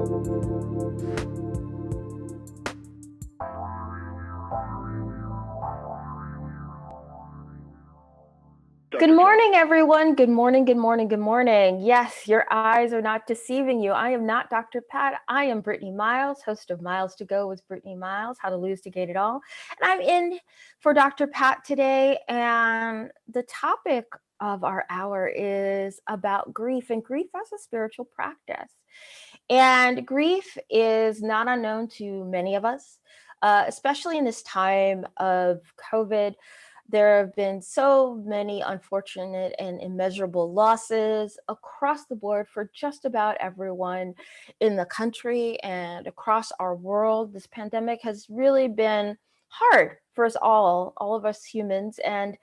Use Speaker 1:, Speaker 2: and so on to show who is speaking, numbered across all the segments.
Speaker 1: Good morning, everyone. Good morning, good morning, good morning. Yes, your eyes are not deceiving you. I am not Dr. Pat. I am Brittany Miles, host of Miles to Go with Brittany Miles, How to Lose to Gain It All. And I'm in for Dr. Pat today. And the topic of our hour is about grief and grief as a spiritual practice. And grief is not unknown to many of us, especially in this time of COVID. There have been so many unfortunate and immeasurable losses across the board for just about everyone in the country and across our world. This pandemic has really been hard for us all of us humans. And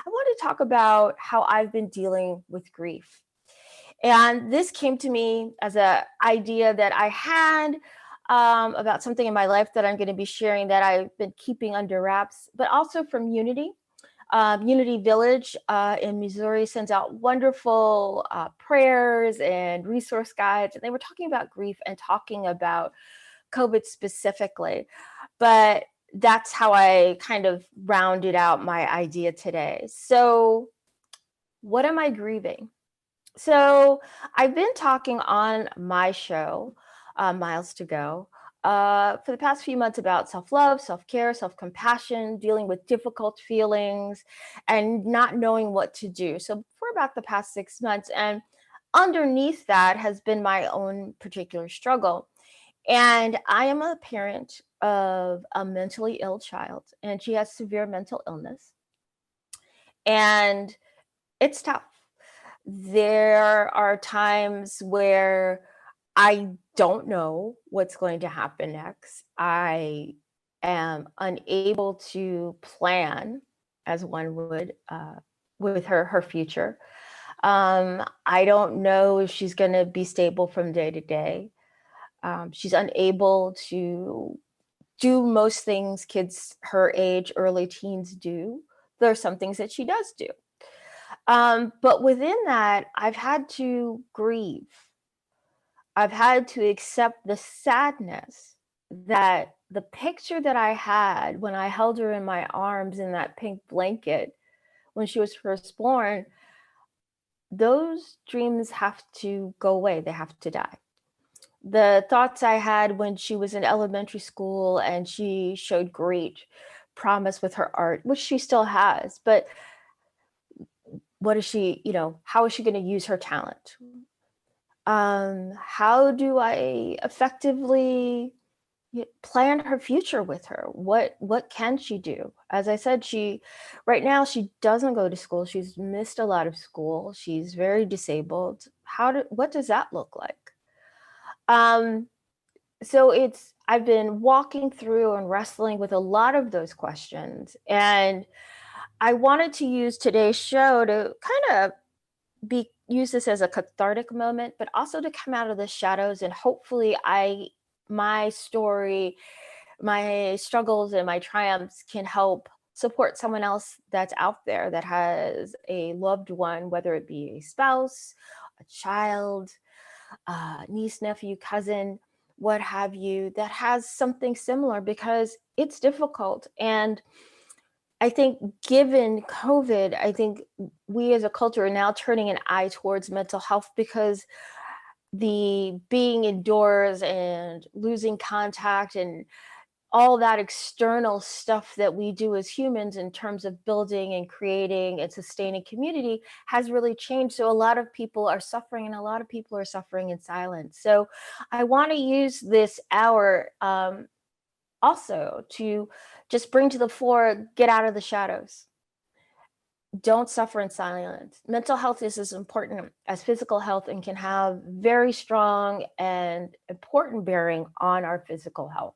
Speaker 1: I want to talk about how I've been dealing with grief. And this came to me as an idea that I had about something in my life that I'm going to be sharing that I've been keeping under wraps, but also from Unity. Unity Village in Missouri sends out wonderful prayers and resource guides. And they were talking about grief and talking about COVID specifically. But that's how I kind of rounded out my idea today. So, what am I grieving? So, I've been talking on my show, Miles to Go, for the past few months about self-love, self-care, self-compassion, dealing with difficult feelings, and not knowing what to do. So for about the past 6 months, and underneath that has been my own particular struggle. And I am a parent of a mentally ill child, and she has severe mental illness. And it's tough. There are times where I don't know what's going to happen next. I am unable to plan as one would with her future. I don't know if she's going to be stable from day to day. She's unable to do most things kids her age, early teens do. There are some things that she does do. But within that, I've had to grieve. I've had to accept the sadness that the picture that I had when I held her in my arms in that pink blanket when she was first born, those dreams have to go away. They have to die. The thoughts I had when she was in elementary school and she showed great promise with her art, which she still has, but what is she, how is she going to use her talent? How do I effectively plan her future with her? What can she do? As I said, right now she doesn't go to school. She's missed a lot of school. She's very disabled. What does that look like? So I've been walking through and wrestling with a lot of those questions, and I wanted to use today's show to kind of use this as a cathartic moment, but also to come out of the shadows, and hopefully my story, my struggles and my triumphs can help support someone else that's out there that has a loved one, whether it be a spouse, a child, niece, nephew, cousin, what have you, that has something similar, because it's difficult. And I think given COVID, I think we as a culture are now turning an eye towards mental health, because the being indoors and losing contact and all that external stuff that we do as humans in terms of building and creating and sustaining community has really changed. So a lot of people are suffering, and a lot of people are suffering in silence. So I want to use this hour also to just bring to the fore, get out of the shadows. Don't suffer in silence. Mental health is as important as physical health and can have very strong and important bearing on our physical health.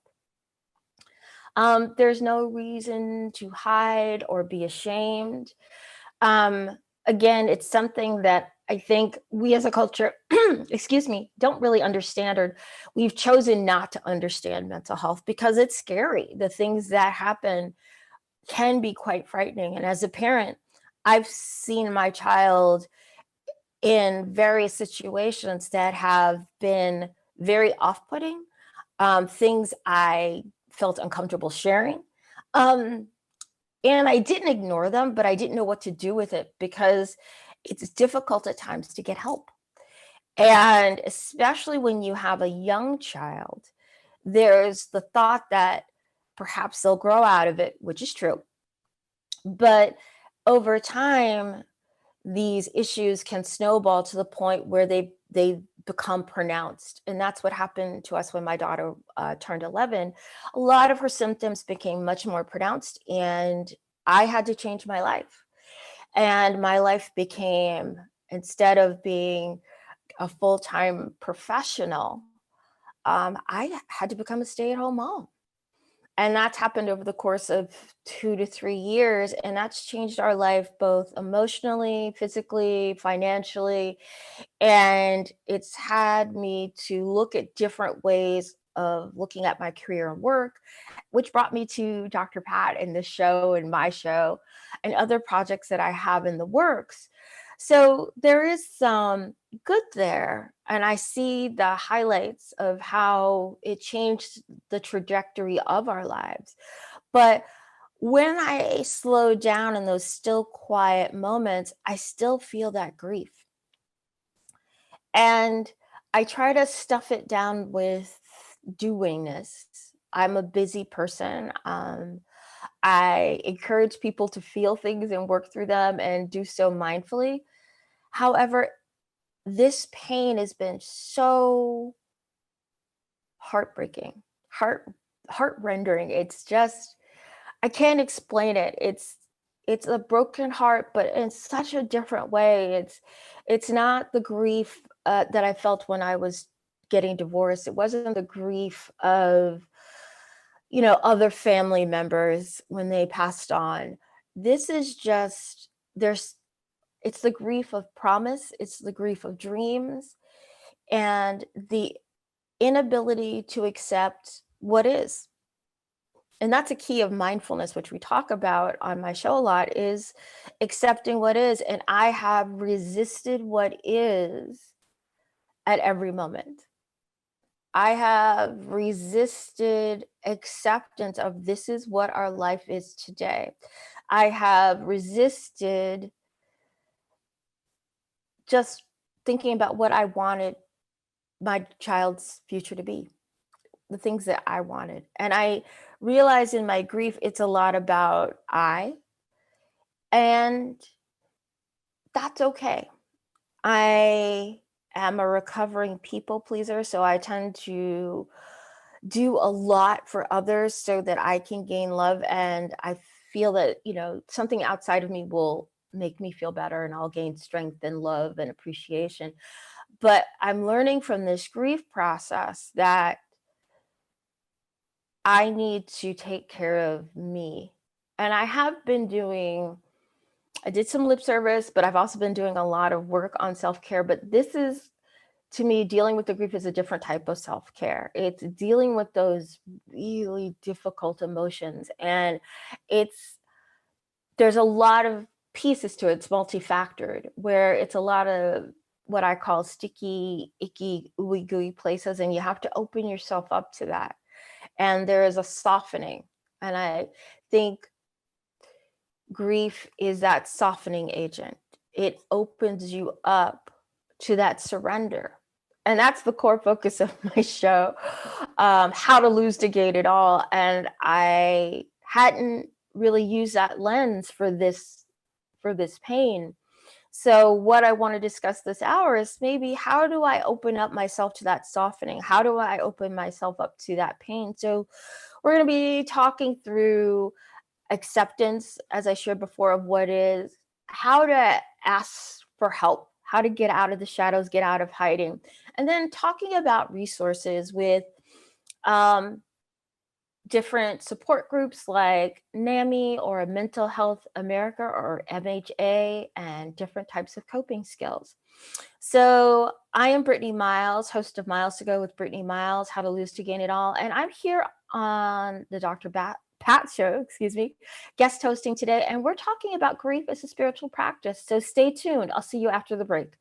Speaker 1: There's no reason to hide or be ashamed. Again, it's something that I think we as a culture, excuse me, don't really understand, or we've chosen not to understand mental health because it's scary. The things that happen can be quite frightening. And as a parent, I've seen my child in various situations that have been very off-putting, things I felt uncomfortable sharing. Um, and I didn't ignore them, but I didn't know what to do with it because it's difficult at times to get help. And especially when you have a young child, there's the thought that perhaps they'll grow out of it, which is true. But over time, these issues can snowball to the point where they become pronounced. And that's what happened to us when my daughter turned 11. A lot of her symptoms became much more pronounced, and I had to change my life. And my life became, instead of being a full-time professional, I had to become a stay-at-home mom. And that's happened over the course of 2 to 3 years, and that's changed our life both emotionally, physically, financially, and it's had me to look at different ways of looking at my career and work, which brought me to Dr. Pat and this show and my show and other projects that I have in the works. So there is some good there, and I see the highlights of how it changed the trajectory of our lives. But when I slow down in those still quiet moments, I still feel that grief. And I try to stuff it down with doingness. I'm a busy person. I encourage people to feel things and work through them and do so mindfully. However, this pain has been so heartbreaking, heart rendering. It's just, I can't explain it. It's a broken heart, but in such a different way. It's not the grief that I felt when I was getting divorced. It wasn't the grief of, other family members when they passed on. This is just, there's it's the grief of promise, it's the grief of dreams, and the inability to accept what is. And that's a key of mindfulness, which we talk about on my show a lot, is accepting what is. And I have resisted what is at every moment. I have resisted acceptance of this is what our life is today. I have resisted just thinking about what I wanted my child's future to be, the things that I wanted. And I realized in my grief, it's a lot about and that's okay. I am a recovering people pleaser, so I tend to do a lot for others so that I can gain love. And I feel that, something outside of me will make me feel better and I'll gain strength and love and appreciation. But I'm learning from this grief process that I need to take care of me. And I did some lip service, but I've also been doing a lot of work on self-care. But this is, to me, dealing with the grief is a different type of self-care. It's dealing with those really difficult emotions. And there's a lot of pieces to it. It's multifactored, where it's a lot of what I call sticky, icky, ooey gooey places. And you have to open yourself up to that. And there is a softening. And I think grief is that softening agent. It opens you up to that surrender. And that's the core focus of my show, how to lose to gate it all. And I hadn't really used that lens for this pain. So what I want to discuss this hour is maybe how do I open up myself to that softening? How do I open myself up to that pain? So we're going to be talking through acceptance, as I shared before, of what is, how to ask for help, how to get out of the shadows, get out of hiding, and then talking about resources with different support groups like NAMI or Mental Health America or MHA, and different types of coping skills. So I am Brittany Miles, host of Miles to Go with Brittany Miles, How to Lose to Gain It All. And I'm here on the Dr. Pat show, guest hosting today. And we're talking about grief as a spiritual practice. So stay tuned. I'll see you after the break.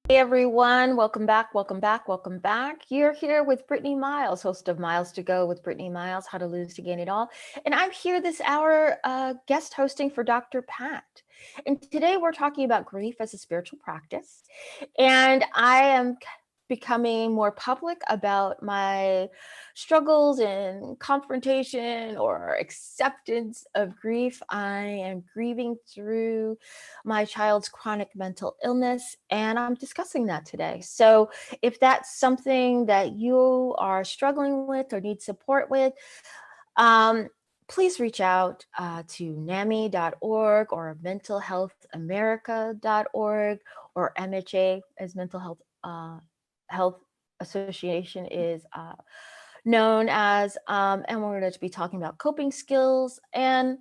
Speaker 1: Hey everyone, welcome back, welcome back, welcome back. You're here with Brittany Miles, host of Miles to Go with Brittany Miles, How to Lose to Gain It All. And I'm here this hour guest hosting for Dr. Pat. And today we're talking about grief as a spiritual practice. And I am becoming more public about my struggles and confrontation or acceptance of grief. I am grieving through my child's chronic mental illness, and I'm discussing that today. So if that's something that you are struggling with or need support with, um, please reach out to NAMI.org or mentalhealthamerica.org, or MHA, as Mental Health Association is known as. And we're going to be talking about coping skills. And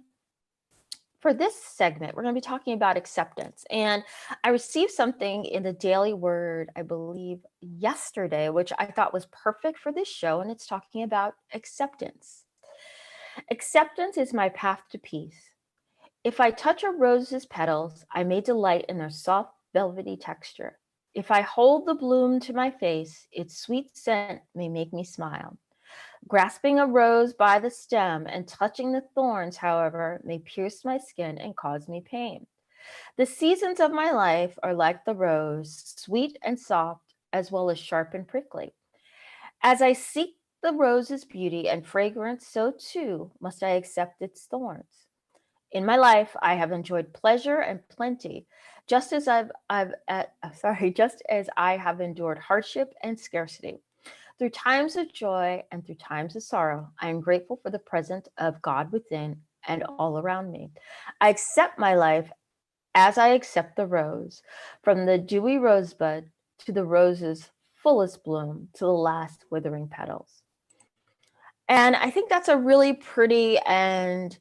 Speaker 1: for this segment, we're going to be talking about acceptance. And I received something in the Daily Word, I believe, yesterday, which I thought was perfect for this show. And it's talking about acceptance. Acceptance is my path to peace. If I touch a rose's petals, I may delight in their soft, velvety texture. If I hold the bloom to my face, its sweet scent may make me smile. Grasping a rose by the stem and touching the thorns, however, may pierce my skin and cause me pain. The seasons of my life are like the rose, sweet and soft, as well as sharp and prickly. As I seek the rose's beauty and fragrance, so too must I accept its thorns. In my life, I have enjoyed pleasure and plenty, just as just as I have endured hardship and scarcity. Through times of joy and through times of sorrow, I am grateful for the presence of God within and all around me. I accept my life as I accept the rose, from the dewy rosebud to the rose's fullest bloom to the last withering petals. And I think that's a really pretty and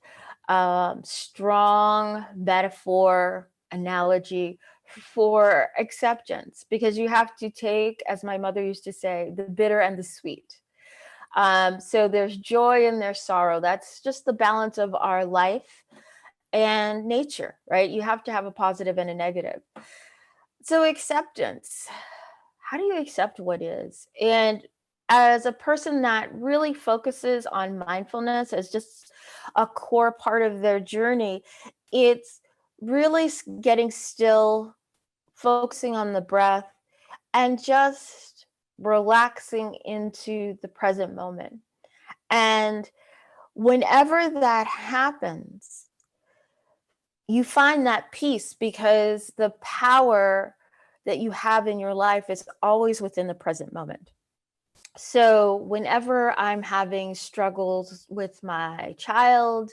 Speaker 1: strong metaphor, analogy for acceptance, because you have to take, as my mother used to say, the bitter and the sweet. So there's joy and there's sorrow. That's just the balance of our life and nature, right? You have to have a positive and a negative. So acceptance. How do you accept what is? And as a person that really focuses on mindfulness as just a core part of their journey, it's really getting still, focusing on the breath, and just relaxing into the present moment. And whenever that happens, you find that peace, because the power that you have in your life is always within the present moment. So whenever I'm having struggles with my child,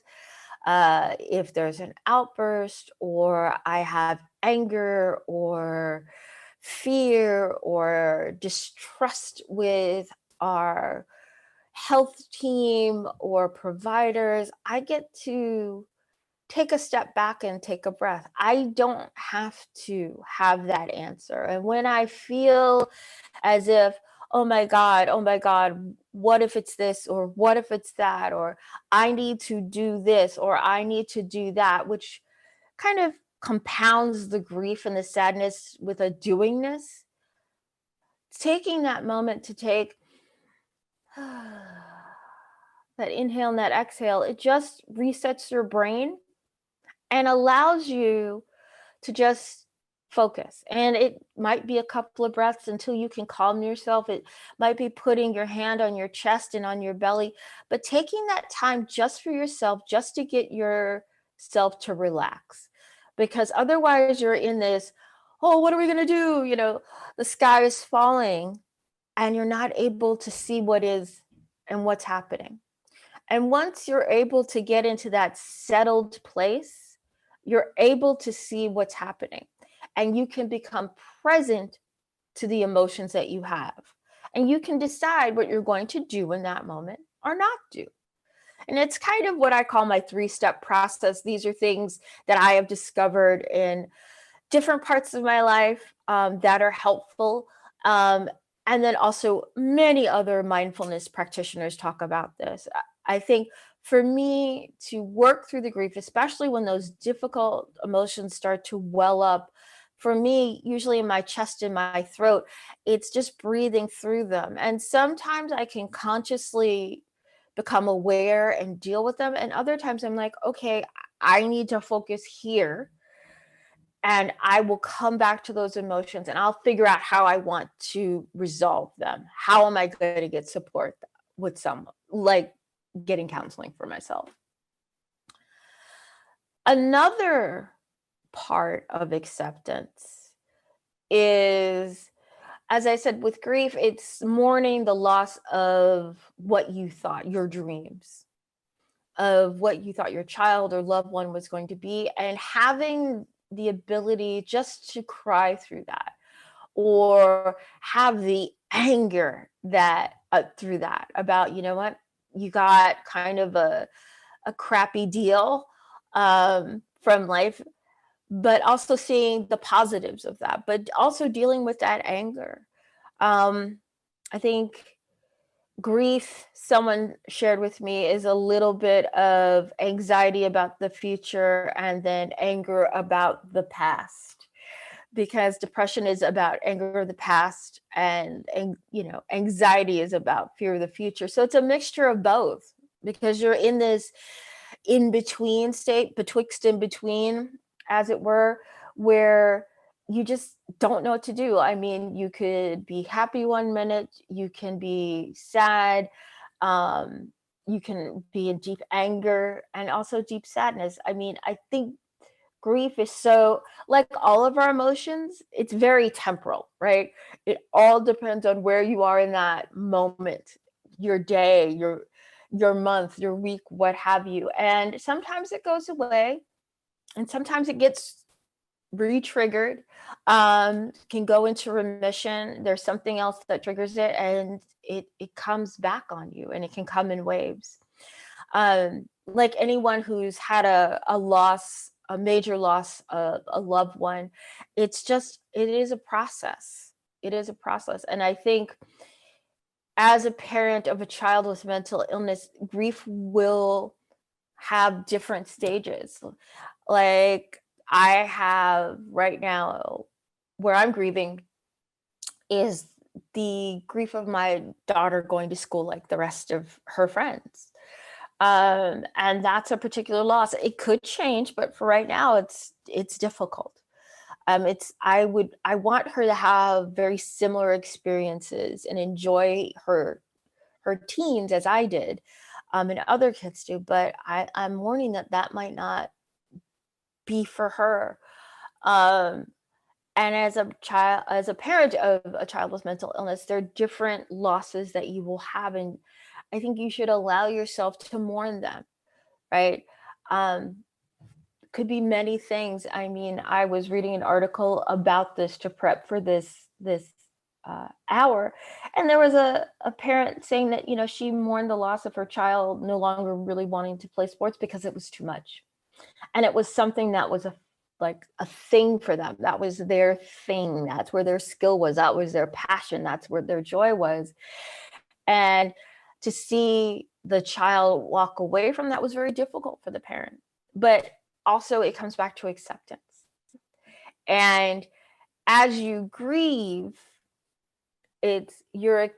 Speaker 1: if there's an outburst, or I have anger or fear or distrust with our health team or providers, I get to take a step back and take a breath. I don't have to have that answer. And when I feel as if, oh my God, what if it's this, or what if it's that, or I need to do this, or I need to do that, which kind of compounds the grief and the sadness with a doingness, taking that moment to take that inhale and that exhale, it just resets your brain and allows you to just focus. And it might be a couple of breaths until you can calm yourself. It might be putting your hand on your chest and on your belly, but taking that time just for yourself, just to get yourself to relax. Because otherwise you're in this, oh, what are we going to do? The sky is falling, and you're not able to see what is and what's happening. And once you're able to get into that settled place, you're able to see what's happening, and you can become present to the emotions that you have. And you can decide what you're going to do in that moment or not do. And it's kind of what I call my 3-step process. These are things that I have discovered in different parts of my life that are helpful. And then also many other mindfulness practitioners talk about this. I think for me to work through the grief, especially when those difficult emotions start to well up for me, usually in my chest and my throat, it's just breathing through them. And sometimes I can consciously become aware and deal with them. And other times I'm like, okay, I need to focus here, and I will come back to those emotions and I'll figure out how I want to resolve them. How am I going to get support with someone, like getting counseling for myself? Another part of acceptance is, as I said, with grief, it's mourning the loss of what you thought, your dreams, of what you thought your child or loved one was going to be, and having the ability just to cry through that, or have the anger that through that, about, you know what, you got kind of a crappy deal from life, but also seeing the positives of that, but also dealing with that anger. I think grief, someone shared with me, is a little bit of anxiety about the future and then anger about the past, because depression is about anger of the past, and you know, anxiety is about fear of the future. So it's a mixture of both, because you're in this in between state, betwixt in between, as it were, where you just don't know what to do. I mean, you could be happy one minute, you can be sad, um, you can be in deep anger and also deep sadness. I mean, I think grief is so, like all of our emotions, it's very temporal, right? It all depends on where you are in that moment, your day, your month, your week, what have you. And sometimes it goes away, and sometimes it gets re-triggered, can go into remission. There's something else that triggers it, and it comes back on you, and it can come in waves. Like anyone who's had a loss, a major loss of a loved one, it is a process. It is a process. And I think as a parent of a child with mental illness, grief will have different stages. Like I have right now, where I'm grieving is the grief of my daughter going to school like the rest of her friends. And that's a particular loss. It could change, but for right now, it's difficult. I want her to have very similar experiences and enjoy her teens as I did, and other kids do. But I'm warning that might not be for her. Um, and as a parent of a child with mental illness, there are different losses that you will have, and I think you should allow yourself to mourn them, right? Um, could be many things. I mean, I was reading an article about this to prep for this hour, and there was a parent saying that, you know, she mourned the loss of her child no longer really wanting to play sports because it was too much, and it was something that was like a thing for them. That was their thing. That's where their skill was. That was their passion. That's where their joy was. And to see the child walk away from that was very difficult for the parent. But also it comes back to acceptance. And as you grieve, you're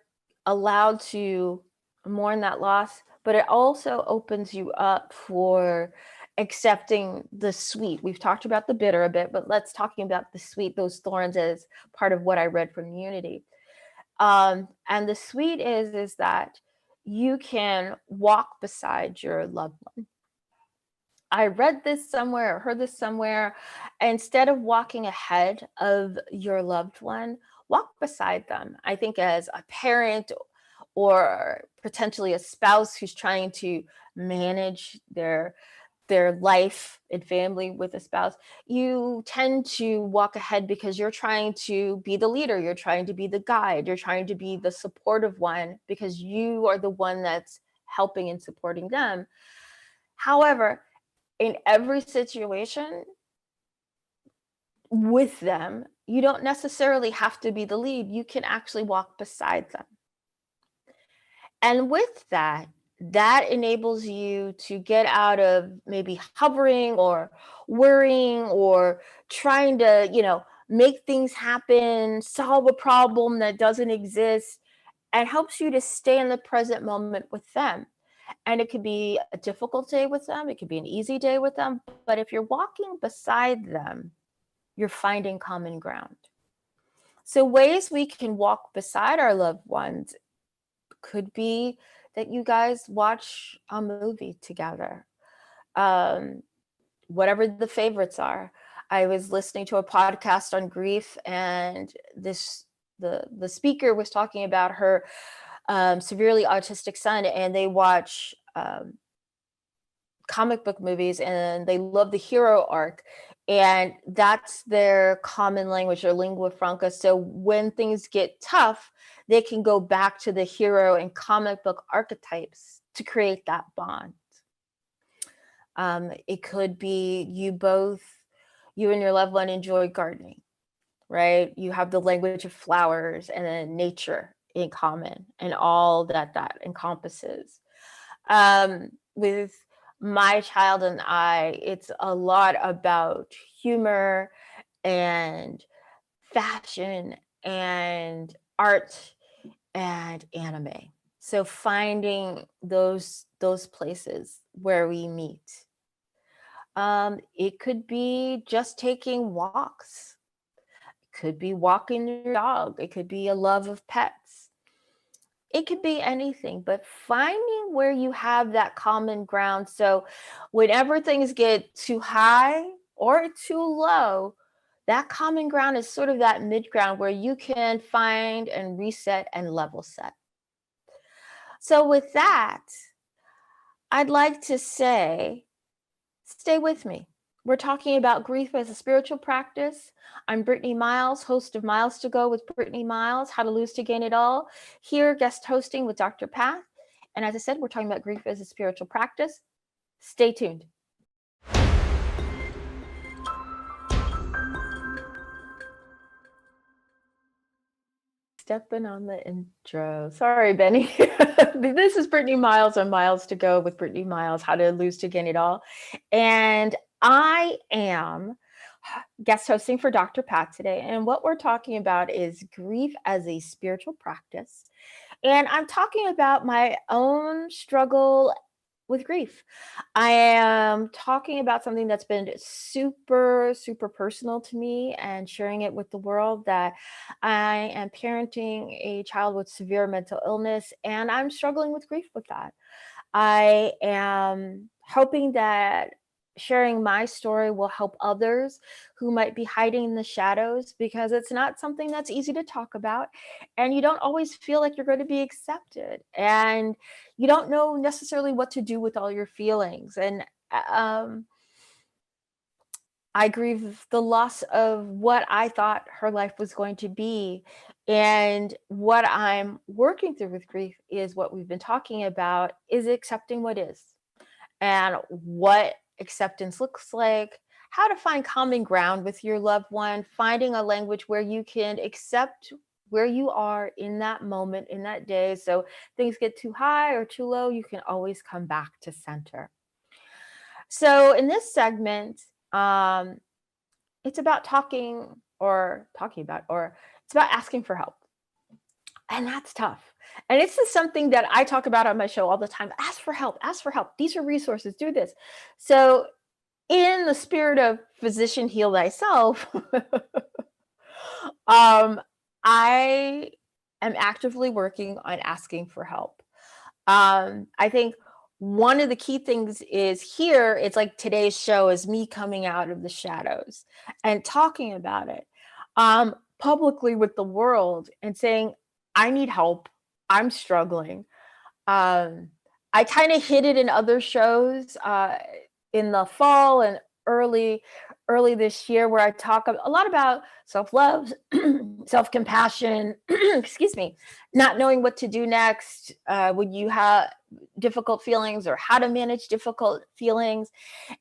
Speaker 1: allowed to mourn that loss, but it also opens you up for accepting the sweet. We've talked about the bitter a bit, but let's talking about the sweet, those thorns, as part of what I read from Unity. And the sweet is that you can walk beside your loved one. I read this somewhere or heard this somewhere. Instead of walking ahead of your loved one, walk beside them. I think as a parent or potentially a spouse who's trying to manage their life and family with a spouse, you tend to walk ahead because you're trying to be the leader, you're trying to be the guide, you're trying to be the supportive one because you are the one that's helping and supporting them. However, in every situation with them, you don't necessarily have to be the lead. You can actually walk beside them. And with that, that enables you to get out of maybe hovering or worrying or trying to, you know, make things happen, solve a problem that doesn't exist, and helps you to stay in the present moment with them. And it could be a difficult day with them, it could be an easy day with them, but if you're walking beside them, you're finding common ground. So, ways we can walk beside our loved ones could be that you guys watch a movie together, um, whatever the favorites are. I was listening to a podcast on grief, and the speaker was talking about her severely autistic son, and they watch comic book movies, and they love the hero arc, and that's their common language or lingua franca. So when things get tough, they can go back to the hero and comic book archetypes to create that bond. It could be you and your loved one enjoy gardening, right? You have the language of flowers and then nature in common, and all that encompasses. With my child and I, it's a lot about humor and fashion and art and anime. So finding those places where we meet. It could be just taking walks. It could be walking your dog. It could be a love of pets. It could be anything, but finding where you have that common ground. So whenever things get too high or too low, that common ground is sort of that mid ground where you can find and reset and level set. So with that, I'd like to say, stay with me. We're talking about grief as a spiritual practice. I'm Brittany Miles, host of Miles to Go with Brittany Miles, How to Lose to Gain It All, here guest hosting with Dr. Pat. And as I said, we're talking about grief as a spiritual practice. Stay tuned. Stepping on the intro. Sorry, Benny. This is Brittany Miles on Miles to Go with Brittany Miles, How to Lose to Gain It All. And I am guest hosting for Dr. Pat today. And what we're talking about is grief as a spiritual practice. And I'm talking about my own struggle with grief. I am talking about something that's been super, super personal to me and sharing it with the world, that I am parenting a child with severe mental illness, and I'm struggling with grief with that. I am hoping that sharing my story will help others who might be hiding in the shadows, because it's not something that's easy to talk about, and you don't always feel like you're going to be accepted, and you don't know necessarily what to do with all your feelings. And I grieve the loss of what I thought her life was going to be. And what I'm working through with grief is what we've been talking about, is accepting what is, and what acceptance looks like, how to find common ground with your loved one, finding a language where you can accept where you are in that moment, in that day. So things get too high or too low, you can always come back to center. So in this segment, it's about it's about asking for help. And that's tough. And this is something that I talk about on my show all the time. Ask for help, ask for help. These are resources, do this. So in the spirit of physician heal thyself, I am actively working on asking for help. I think one of the key things is here, it's like today's show is me coming out of the shadows and talking about it publicly with the world and saying, I need help. I'm struggling. I kind of hid it in other shows in the fall and early this year, where I talk a lot about self-love, self-compassion, excuse me, not knowing what to do next when you have difficult feelings, or how to manage difficult feelings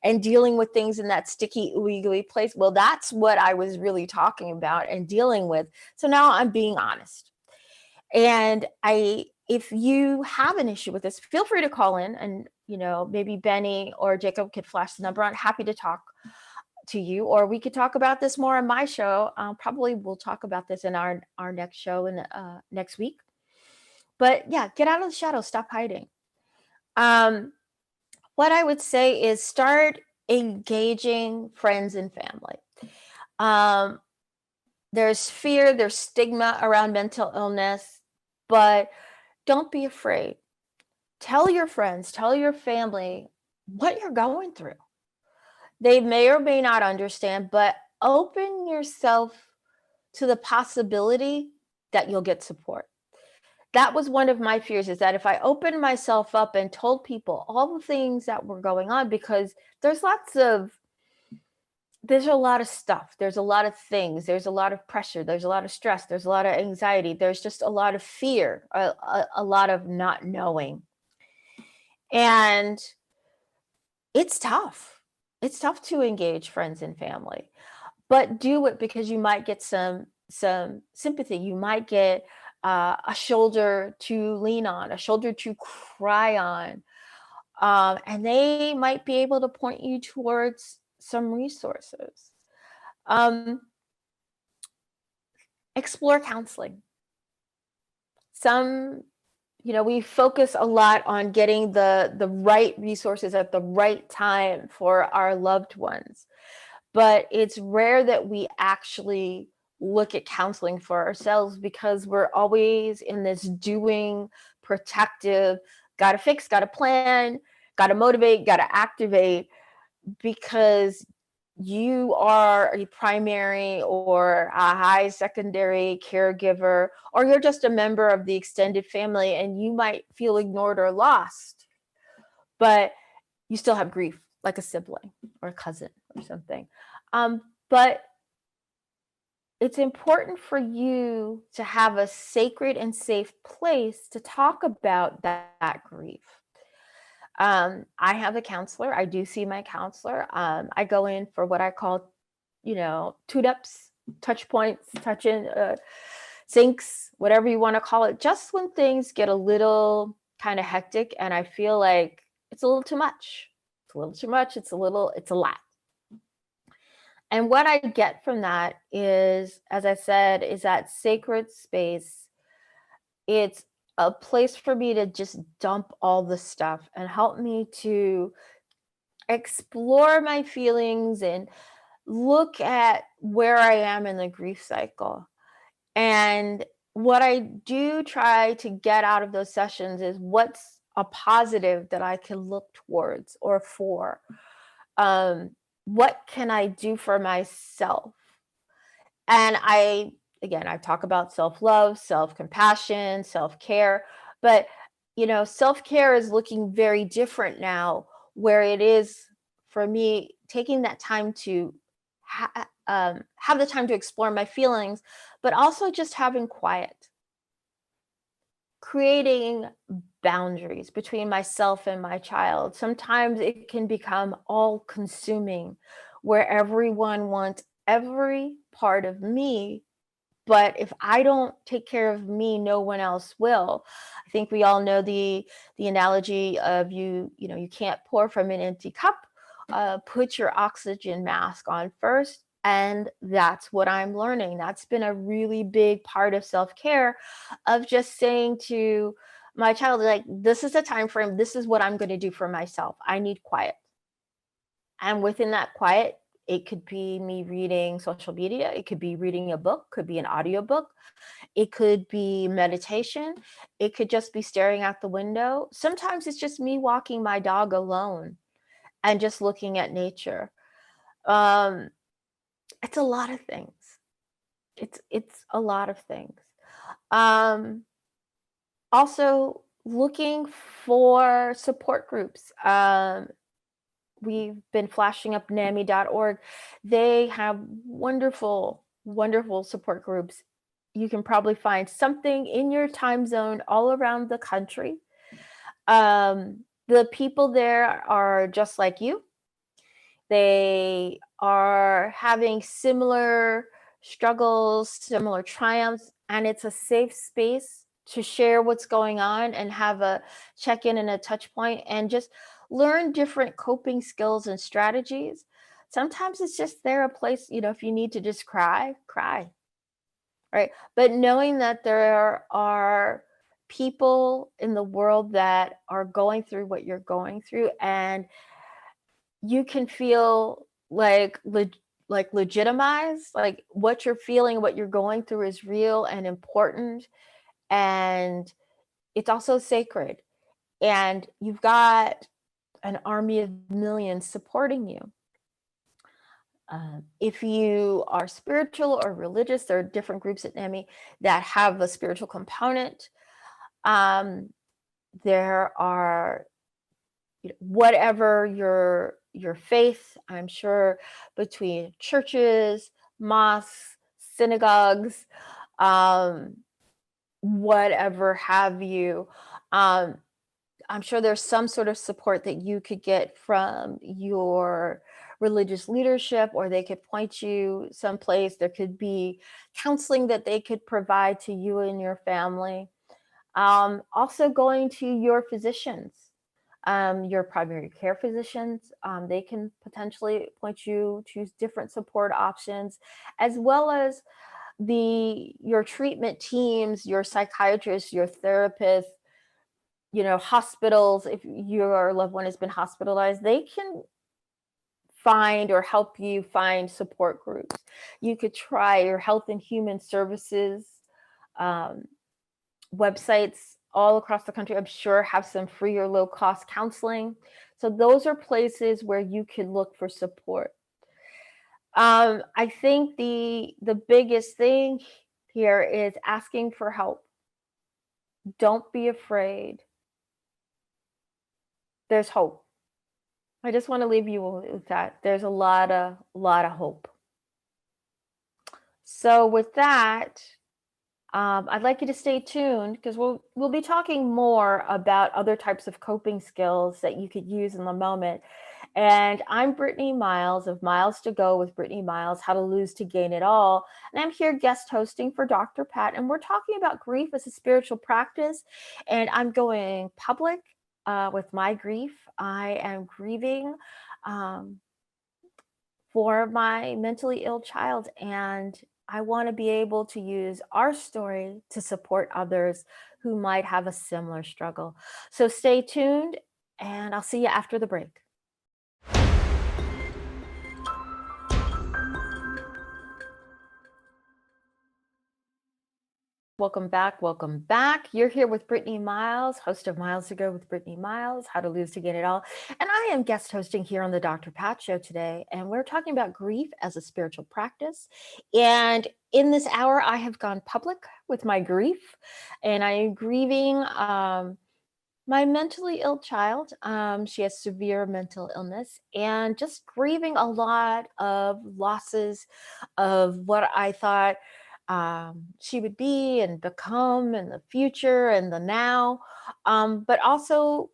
Speaker 1: and dealing with things in that sticky, ooey gooey place. Well, that's what I was really talking about and dealing with. So now I'm being honest. And if you have an issue with this, feel free to call in, and maybe Benny or Jacob could flash the number on. Happy to talk. to you, or we could talk about this more on my show. Probably we'll talk about this in our next show in next week. But yeah, get out of the shadows, stop hiding. What I would say is start engaging friends and family. Um, there's fear, there's stigma around mental illness, but don't be afraid. Tell your friends, tell your family what you're going through. They may or may not understand, but open yourself to the possibility that you'll get support. That was one of my fears, is that if I opened myself up and told people all the things that were going on, because there's a lot of stuff, there's a lot of things, there's a lot of pressure, there's a lot of stress, there's a lot of anxiety, there's just a lot of fear, a lot of not knowing. And it's tough. It's tough to engage friends and family, but do it because you might get some sympathy. You might get a shoulder to lean on, a shoulder to cry on, and they might be able to point you towards some resources. Explore counseling. We focus a lot on getting the right resources at the right time for our loved ones, but it's rare that we actually look at counseling for ourselves, because we're always in this doing, protective, gotta fix, gotta plan, gotta motivate, gotta activate, because you are a primary or a high secondary caregiver, or you're just a member of the extended family, and you might feel ignored or lost, but you still have grief, like a sibling or a cousin or something. But it's important for you to have a sacred and safe place to talk about that grief. I have a counselor. I do see my counselor. I go in for what I call, tune-ups, touch points, touch-in, sinks, whatever you want to call it, just when things get a little kind of hectic and I feel like it's a little too much. It's a little too much. It's a lot. And what I get from that is, as I said, is that sacred space. It's a place for me to just dump all the stuff and help me to explore my feelings and look at where I am in the grief cycle. And what I do try to get out of those sessions is what's a positive that I can look towards or for. What can I do for myself? And I talk about self-love, self-compassion, self-care, but self-care is looking very different now, where it is for me taking that time to have the time to explore my feelings, but also just having quiet, creating boundaries between myself and my child. Sometimes it can become all consuming, where everyone wants every part of me, but if I don't take care of me, no one else will. I think we all know the analogy of you can't pour from an empty cup. Put your oxygen mask on first. And that's what I'm learning. That's been a really big part of self-care, of just saying to my child, like, this is the time frame. This is what I'm going to do for myself. I need quiet. And within that quiet, it could be me reading social media. It could be reading a book, could be an audiobook. It could be meditation. It could just be staring out the window. Sometimes it's just me walking my dog alone and just looking at nature. It's a lot of things. It's a lot of things. Also looking for support groups. We've been flashing up NAMI.org. They have wonderful, wonderful support groups. You can probably find something in your time zone all around the country. The people there are just like you. They are having similar struggles, similar triumphs, and it's a safe space to share what's going on and have a check-in and a touch point and just learn different coping skills and strategies. Sometimes it's just there a place, if you need to just cry, cry, right? But knowing that there are people in the world that are going through what you're going through, and you can feel like legitimized, like what you're feeling, what you're going through is real and important, and it's also sacred. And you've got an army of millions supporting you. If you are spiritual or religious, there are different groups at NAMI that have a spiritual component. Um, there are, whatever your faith, I'm sure between churches, mosques, synagogues, um, whatever have you. Um, I'm sure there's some sort of support that you could get from your religious leadership, or they could point you someplace. There could be counseling that they could provide to you and your family. Also, going to your physicians, your primary care physicians, they can potentially point you to different support options, as well as your treatment teams, your psychiatrists, your therapists, hospitals. If your loved one has been hospitalized, they can find or help you find support groups. You could try your Health and Human Services um, websites all across the country, I'm sure, have some free or low cost counseling. So those are places where you could look for support. I think the biggest thing here is asking for help. Don't be afraid. There's hope. I just want to leave you with that. There's a lot of hope. So with that, I'd like you to stay tuned, because we'll be talking more about other types of coping skills that you could use in the moment. And I'm Brittany Miles of Miles to Go with Brittany Miles, How to Lose to Gain It All. And I'm here guest hosting for Dr. Pat, and we're talking about grief as a spiritual practice. And I'm going public with my grief. I am grieving for my mentally ill child, and I want to be able to use our story to support others who might have a similar struggle. So stay tuned, and I'll see you after the break. Welcome back. Welcome back. You're here with Brittany Miles, host of Miles to Go with Brittany Miles, How to Lose to Gain It All. And I am guest hosting here on the Dr. Pat Show today. And we're talking about grief as a spiritual practice. And in this hour, I have gone public with my grief, and I am grieving my mentally ill child. She has severe mental illness, and just grieving a lot of losses of what I thought she would be and become in the future and the now, but also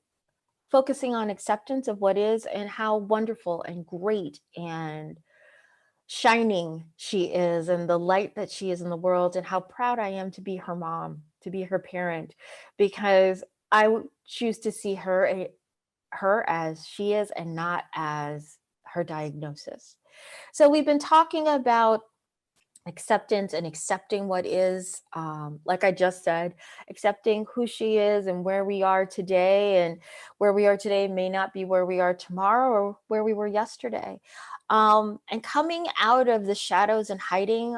Speaker 1: focusing on acceptance of what is and how wonderful and great and shining she is, and the light that she is in the world, and how proud I am to be her mom, to be her parent, because I choose to see her as she is and not as her diagnosis. So we've been talking about acceptance and accepting what is, like I just said, accepting who she is and where we are today. And where we are today may not be where we are tomorrow or where we were yesterday. And coming out of the shadows and hiding,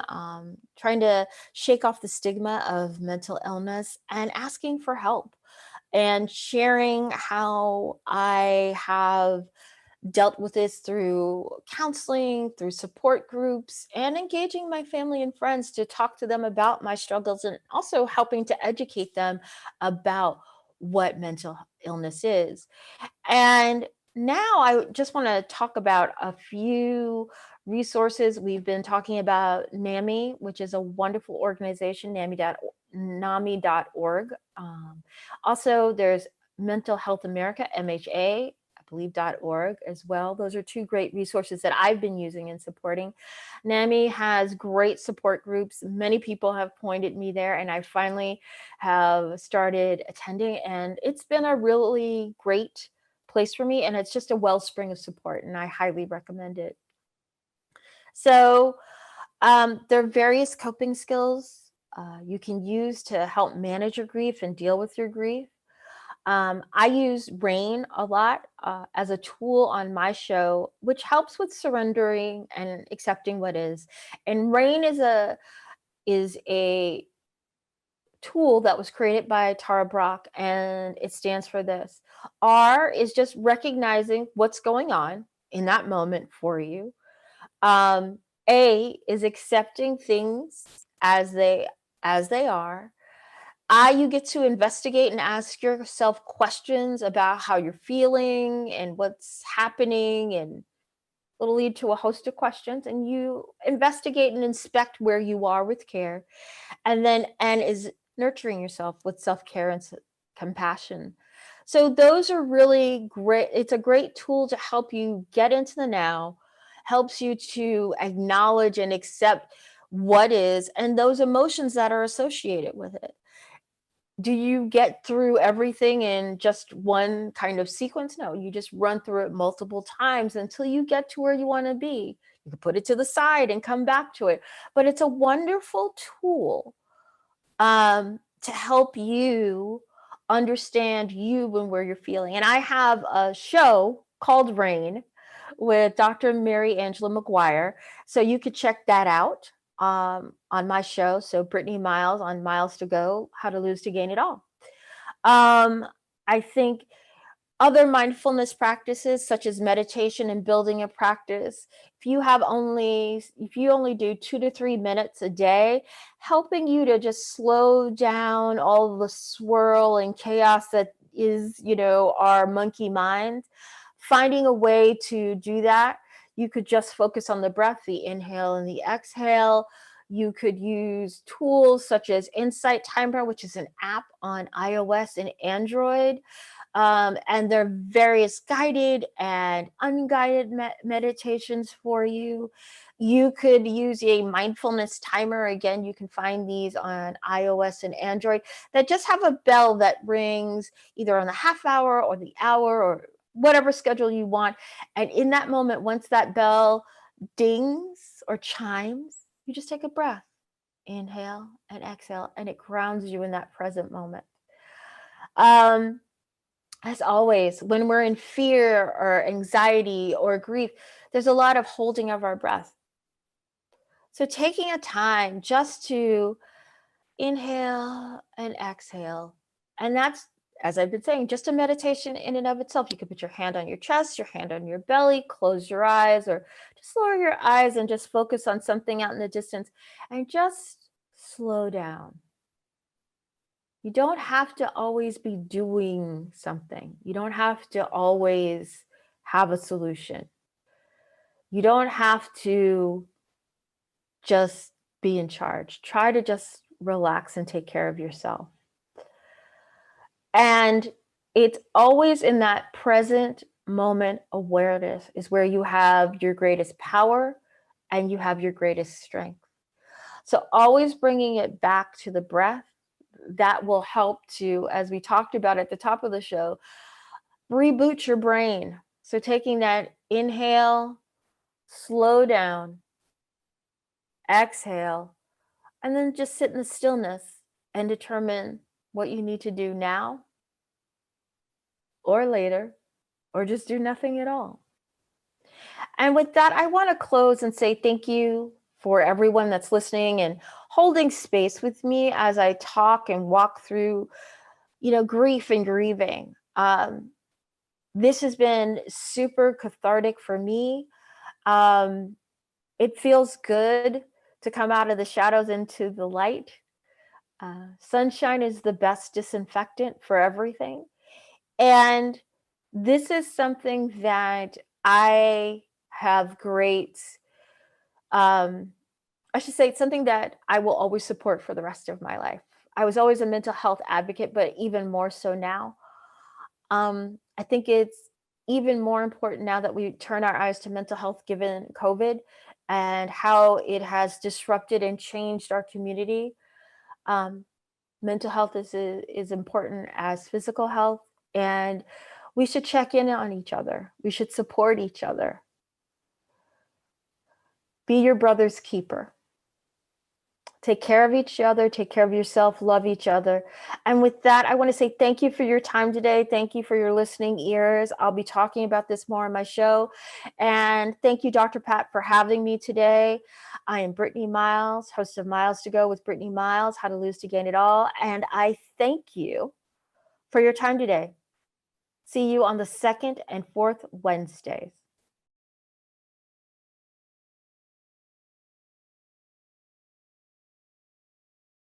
Speaker 1: trying to shake off the stigma of mental illness and asking for help, and sharing how I have dealt with this through counseling, through support groups, and engaging my family and friends to talk to them about my struggles, and also helping to educate them about what mental illness is. And now I just want to talk about a few resources. We've been talking about NAMI, which is a wonderful organization, NAMI.org. Also, there's Mental Health America, MHA, I believe .org as well. Those are two great resources that I've been using and supporting. NAMI has great support groups. Many people have pointed me there, and I finally have started attending, and it's been a really great place for me, and it's just a wellspring of support, and I highly recommend it. So there are various coping skills you can use to help manage your grief and deal with your grief. I use RAIN a lot as a tool on my show, which helps with surrendering and accepting what is. And RAIN is a tool that was created by Tara Brach, and it stands for this. R is just recognizing what's going on in that moment for you. Um, A is accepting things as they are. You get to investigate and ask yourself questions about how you're feeling and what's happening, and it'll lead to a host of questions. And you investigate and inspect where you are with care. And then N is nurturing yourself with self care and compassion. So those are really great. It's a great tool to help you get into the now, helps you to acknowledge and accept what is and those emotions that are associated with it. Do you get through everything in just one kind of sequence? No, you just run through it multiple times until you get to where you want to be. You can put it to the side and come back to it. But it's a wonderful tool to help you understand you and where you're feeling. And I have a show called Rain with Dr. Mary Angela McGuire. So you could check that out on my show. So Brittany Miles on Miles to Go, How to Lose to Gain It All. I think other mindfulness practices such as meditation and building a practice, if you only do 2 to 3 minutes a day, helping you to just slow down all the swirl and chaos that is, our monkey mind, finding a way to do that. You could just focus on the breath, the inhale and the exhale. You could use tools such as Insight Timer, which is an app on iOS and Android. And there are various guided and unguided meditations for you. You could use a mindfulness timer. Again, you can find these on iOS and Android that just have a bell that rings either on the half hour or the hour or whatever schedule you want. And in that moment, once that bell dings or chimes, you just take a breath, inhale and exhale, and it grounds you in that present moment. As always, when we're in fear or anxiety or grief, there's a lot of holding of our breath. So taking a time just to inhale and exhale, and that's, as I've been saying, just a meditation in and of itself. You could put your hand on your chest, your hand on your belly, close your eyes, or just lower your eyes and just focus on something out in the distance and just slow down. You don't have to always be doing something. You don't have to always have a solution. You don't have to just be in charge. Try to just relax and take care of yourself. And it's always in that present moment awareness is where you have your greatest power and you have your greatest strength. So always bringing it back to the breath, that will help to, as we talked about at the top of the show, reboot your brain. So taking that inhale, slow down, exhale, and then just sit in the stillness and determine what you need to do now or later, or just do nothing at all. And with that, I want to close and say thank you for everyone that's listening and holding space with me as I talk and walk through, grief and grieving. This has been super cathartic for me. It feels good to come out of the shadows into the light. Sunshine is the best disinfectant for everything. And this is something that I have I should say it's something that I will always support for the rest of my life. I was always a mental health advocate, but even more so now. I think it's even more important now that we turn our eyes to mental health given COVID and how it has disrupted and changed our community. Mental health is important as physical health, and we should check in on each other. We should support each other. Be your brother's keeper. Take care of each other, take care of yourself, love each other. And with that, I want to say thank you for your time today. Thank you for your listening ears. I'll be talking about this more on my show. And thank you, Dr. Pat, for having me today. I am Brittany Miles, host of Miles to Go with Brittany Miles, How to Lose to Gain It All. And I thank you for your time today. See you on the second and fourth Wednesdays.